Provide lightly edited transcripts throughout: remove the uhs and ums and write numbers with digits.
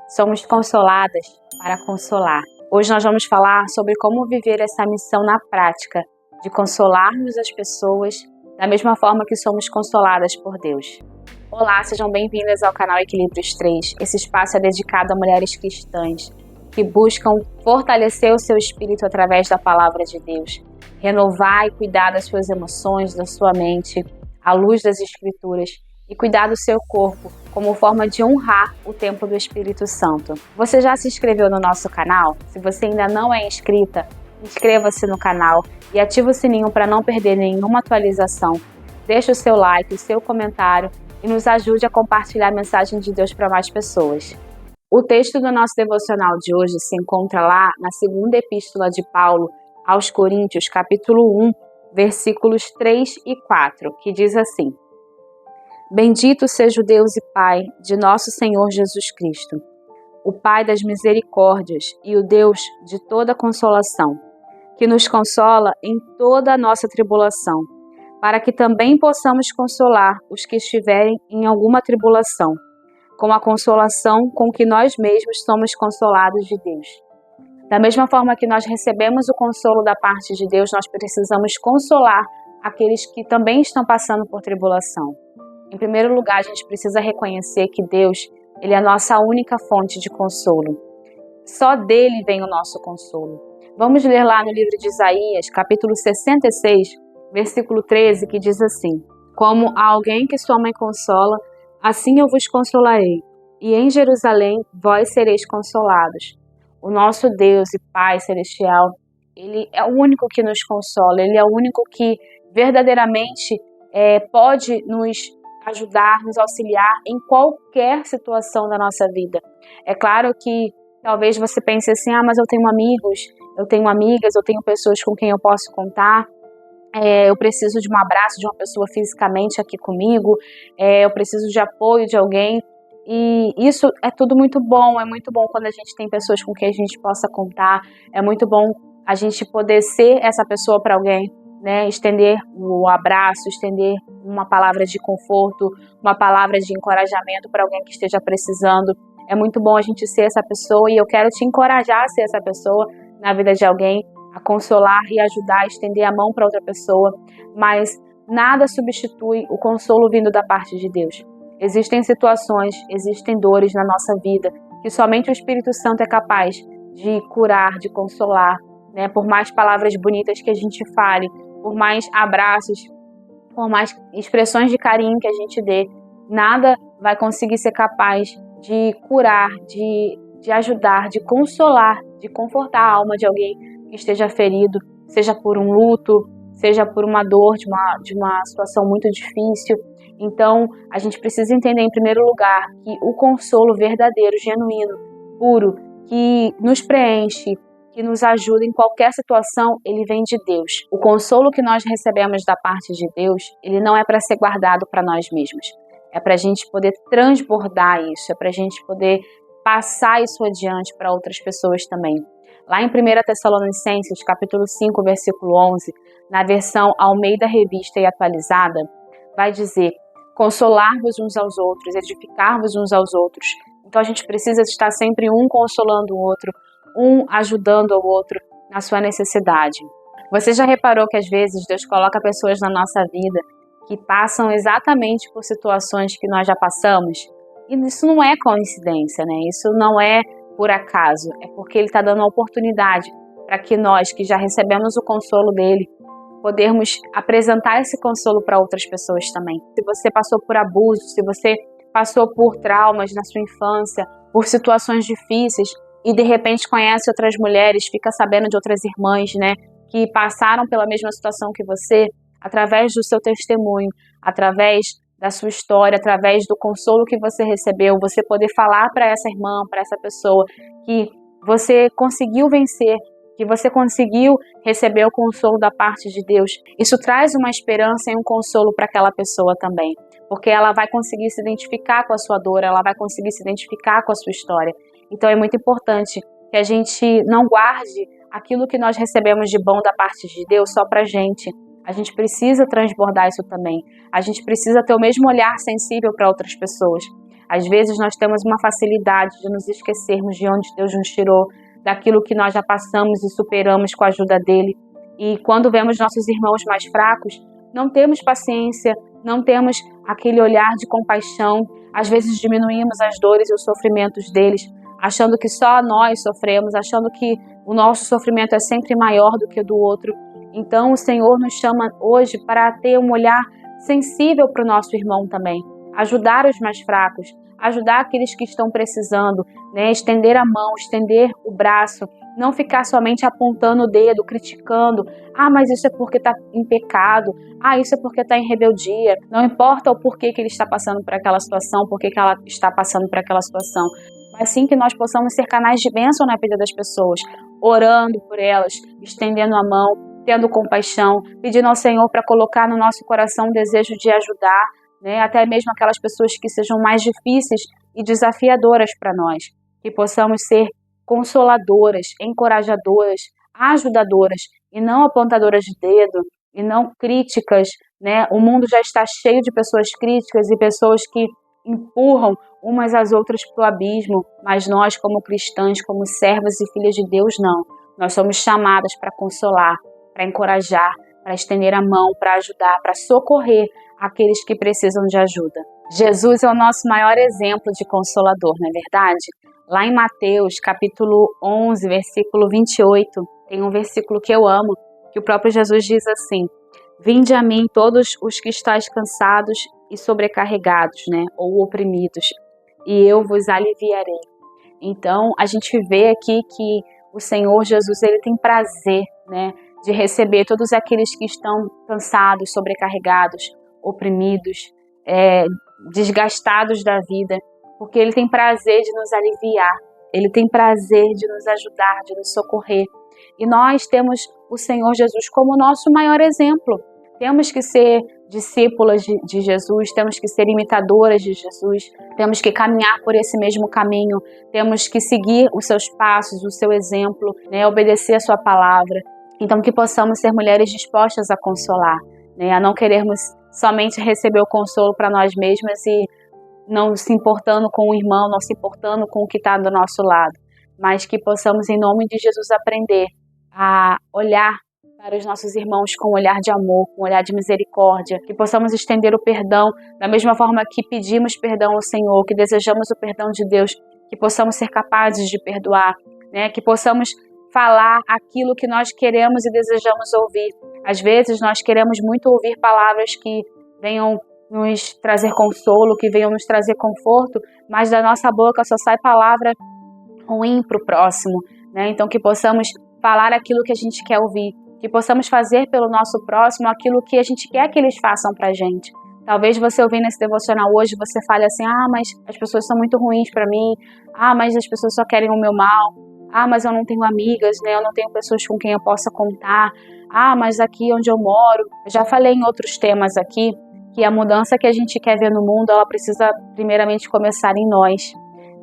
Somos consoladas para consolar. Hoje nós vamos falar sobre como viver essa missão na prática, de consolarmos as pessoas da mesma forma que somos consoladas por Deus. Olá, sejam bem-vindas ao canal Equilíbrios 3. Esse espaço é dedicado a mulheres cristãs que buscam fortalecer o seu espírito através da palavra de Deus, renovar e cuidar das suas emoções, da sua mente, à luz das Escrituras, e cuidar do seu corpo como forma de honrar o templo do Espírito Santo. Você já se inscreveu no nosso canal? Se você ainda não é inscrita, inscreva-se no canal e ative o sininho para não perder nenhuma atualização. Deixe o seu like, o seu comentário e nos ajude a compartilhar a mensagem de Deus para mais pessoas. O texto do nosso devocional de hoje se encontra lá na segunda epístola de Paulo aos Coríntios, capítulo 1, versículos 3 e 4, que diz assim: Bendito seja o Deus e Pai de nosso Senhor Jesus Cristo, o Pai das misericórdias e o Deus de toda consolação, que nos consola em toda a nossa tribulação, para que também possamos consolar os que estiverem em alguma tribulação, com a consolação com que nós mesmos somos consolados de Deus. Da mesma forma que nós recebemos o consolo da parte de Deus, nós precisamos consolar aqueles que também estão passando por tribulação. Em primeiro lugar, a gente precisa reconhecer que Deus, Ele é a nossa única fonte de consolo. Só dele vem o nosso consolo. Vamos ler lá no livro de Isaías, capítulo 66, versículo 13, que diz assim: Como a alguém que sua mãe consola, assim eu vos consolarei, e em Jerusalém vós sereis consolados. O nosso Deus e Pai Celestial, Ele é o único que nos consola, Ele é o único que verdadeiramente pode nos ajudar, nos auxiliar em qualquer situação da nossa vida. É claro que talvez você pense assim, mas eu tenho amigos, eu tenho amigas, eu tenho pessoas com quem eu posso contar, eu preciso de um abraço de uma pessoa fisicamente aqui comigo, eu preciso de apoio de alguém, e isso é tudo muito bom, é muito bom quando a gente tem pessoas com quem a gente possa contar, é muito bom a gente poder ser essa pessoa para alguém, né? Estender o abraço, estender uma palavra de conforto, uma palavra de encorajamento para alguém que esteja precisando. É muito bom a gente ser essa pessoa e eu quero te encorajar a ser essa pessoa na vida de alguém, a consolar e ajudar, a estender a mão para outra pessoa, mas nada substitui o consolo vindo da parte de Deus. Existem situações, existem dores na nossa vida que somente o Espírito Santo é capaz de curar, de consolar, né? Por mais palavras bonitas que a gente fale, por mais abraços, por mais expressões de carinho que a gente dê, nada vai conseguir ser capaz de curar, de ajudar, de consolar, de confortar a alma de alguém que esteja ferido, seja por um luto, seja por uma dor de uma situação muito difícil. Então, a gente precisa entender, em primeiro lugar, que o consolo verdadeiro, genuíno, puro, que nos preenche, que nos ajuda em qualquer situação, ele vem de Deus. O consolo que nós recebemos da parte de Deus, ele não é para ser guardado para nós mesmos. É para a gente poder transbordar isso, é para a gente poder passar isso adiante para outras pessoas também. Lá em 1 Tessalonicenses, capítulo 5, versículo 11, na versão Almeida Revista e Atualizada, vai dizer: consolar-vos uns aos outros, edificar-vos uns aos outros. Então a gente precisa estar sempre um consolando o outro, um ajudando o outro na sua necessidade. Você já reparou que às vezes Deus coloca pessoas na nossa vida que passam exatamente por situações que nós já passamos? E isso não é coincidência, né? Isso não é por acaso, é porque Ele está dando a oportunidade para que nós, que já recebemos o consolo dEle, podermos apresentar esse consolo para outras pessoas também. Se você passou por abuso, se você passou por traumas na sua infância, por situações difíceis, e de repente conhece outras mulheres, fica sabendo de outras irmãs, né, que passaram pela mesma situação que você, através do seu testemunho, através da sua história, através do consolo que você recebeu, você poder falar para essa irmã, para essa pessoa, que você conseguiu vencer, que você conseguiu receber o consolo da parte de Deus. Isso traz uma esperança e um consolo para aquela pessoa também, porque ela vai conseguir se identificar com a sua dor, ela vai conseguir se identificar com a sua história. Então é muito importante que a gente não guarde aquilo que nós recebemos de bom da parte de Deus só pra gente. A gente precisa transbordar isso também. A gente precisa ter o mesmo olhar sensível para outras pessoas. Às vezes nós temos uma facilidade de nos esquecermos de onde Deus nos tirou, daquilo que nós já passamos e superamos com a ajuda dele. E quando vemos nossos irmãos mais fracos, não temos paciência, não temos aquele olhar de compaixão. Às vezes diminuímos as dores e os sofrimentos deles, achando que só nós sofremos, achando que o nosso sofrimento é sempre maior do que o do outro. Então o Senhor nos chama hoje para ter um olhar sensível para o nosso irmão também, ajudar os mais fracos, ajudar aqueles que estão precisando, né? Estender a mão, estender o braço, não ficar somente apontando o dedo, criticando. Ah, mas isso é porque está em pecado. Ah, isso é porque está em rebeldia. Não importa o porquê que ele está passando por aquela situação, porquê que ela está passando por aquela situação. Mas sim que nós possamos ser canais de bênção na vida das pessoas, orando por elas, estendendo a mão, tendo compaixão, pedindo ao Senhor para colocar no nosso coração o desejo de ajudar, né? Até mesmo aquelas pessoas que sejam mais difíceis e desafiadoras para nós. Que possamos ser consoladoras, encorajadoras, ajudadoras e não apontadoras de dedo e não críticas, né? O mundo já está cheio de pessoas críticas e pessoas que empurram umas às outras para o abismo, mas nós, como cristãs, como servas e filhas de Deus, não. Nós somos chamadas para consolar, para encorajar, para estender a mão, para ajudar, para socorrer aqueles que precisam de ajuda. Jesus é o nosso maior exemplo de consolador, não é verdade? Lá em Mateus, capítulo 11, versículo 28, tem um versículo que eu amo, que o próprio Jesus diz assim: Vinde a mim todos os que estáis cansados e sobrecarregados, né, ou oprimidos, e eu vos aliviarei. Então, a gente vê aqui que o Senhor Jesus, ele tem prazer, né, de receber todos aqueles que estão cansados, sobrecarregados, oprimidos, desgastados da vida, porque ele tem prazer de nos aliviar, ele tem prazer de nos ajudar, de nos socorrer. E nós temos o Senhor Jesus como nosso maior exemplo. Temos que ser discípulas de Jesus, temos que ser imitadoras de Jesus, temos que caminhar por esse mesmo caminho, temos que seguir os seus passos, o seu exemplo, né, obedecer a sua palavra. Então que possamos ser mulheres dispostas a consolar, né, a não querermos somente receber o consolo para nós mesmas e não se importando com o irmão, não se importando com o que está do nosso lado, mas que possamos, em nome de Jesus, aprender a olhar para os nossos irmãos com um olhar de amor, com um olhar de misericórdia, que possamos estender o perdão da mesma forma que pedimos perdão ao Senhor, que desejamos o perdão de Deus, que possamos ser capazes de perdoar, né? Que possamos falar aquilo que nós queremos e desejamos ouvir. Às vezes nós queremos muito ouvir palavras que venham nos trazer consolo, que venham nos trazer conforto, mas da nossa boca só sai palavra ruim para o próximo, né? Então que possamos falar aquilo que a gente quer ouvir, que possamos fazer pelo nosso próximo aquilo que a gente quer que eles façam pra gente. Talvez você ouvindo esse devocional hoje, você fale assim: ah, mas as pessoas são muito ruins pra mim, ah, mas as pessoas só querem o meu mal, ah, mas eu não tenho amigas, né? Eu não tenho pessoas com quem eu possa contar, ah, mas aqui onde eu moro, eu já falei em outros temas aqui, que a mudança que a gente quer ver no mundo, ela precisa primeiramente começar em nós,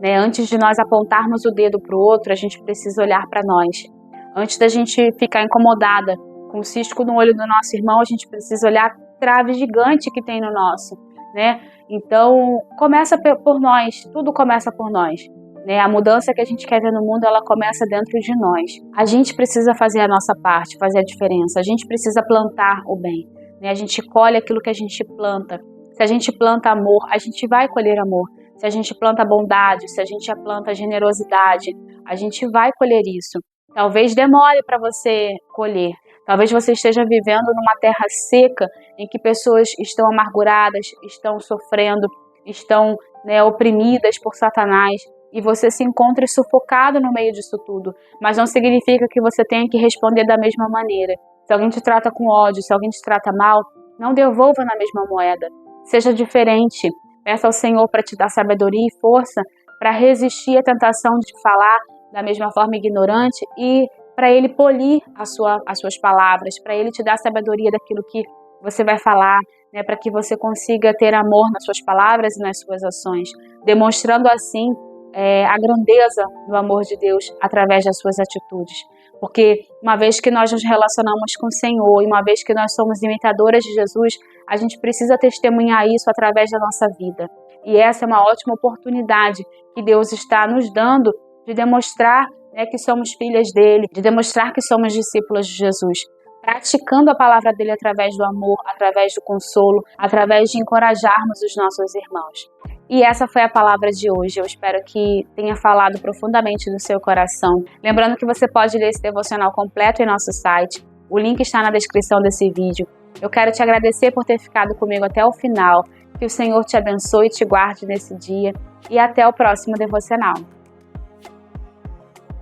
né? Antes de nós apontarmos o dedo pro outro, a gente precisa olhar para nós. Antes da gente ficar incomodada com o cisco no olho do nosso irmão, a gente precisa olhar a trave gigante que tem no nosso, né? Então, começa por nós, tudo começa por nós, né? A mudança que a gente quer ver no mundo, ela começa dentro de nós. A gente precisa fazer a nossa parte, fazer a diferença. A gente precisa plantar o bem, né? A gente colhe aquilo que a gente planta. Se a gente planta amor, a gente vai colher amor. Se a gente planta bondade, se a gente planta generosidade, a gente vai colher isso. Talvez demore para você colher. Talvez você esteja vivendo numa terra seca em que pessoas estão amarguradas, estão sofrendo, estão, né, oprimidas por Satanás e você se encontre sufocado no meio disso tudo. Mas não significa que você tenha que responder da mesma maneira. Se alguém te trata com ódio, se alguém te trata mal, não devolva na mesma moeda. Seja diferente. Peça ao Senhor para te dar sabedoria e força para resistir à tentação de falar da mesma forma ignorante e para Ele polir as suas palavras, para Ele te dar sabedoria daquilo que você vai falar, né, para que você consiga ter amor nas suas palavras e nas suas ações, demonstrando assim a grandeza do amor de Deus através das suas atitudes. Porque uma vez que nós nos relacionamos com o Senhor e uma vez que nós somos imitadoras de Jesus, a gente precisa testemunhar isso através da nossa vida. E essa é uma ótima oportunidade que Deus está nos dando de demonstrar, que somos filhas dele, de demonstrar que somos discípulas de Jesus, praticando a palavra dele através do amor, através do consolo, através de encorajarmos os nossos irmãos. E essa foi a palavra de hoje. Eu espero que tenha falado profundamente no seu coração. Lembrando que você pode ler esse devocional completo em nosso site. O link está na descrição desse vídeo. Eu quero te agradecer por ter ficado comigo até o final. Que o Senhor te abençoe e te guarde nesse dia. E até o próximo devocional.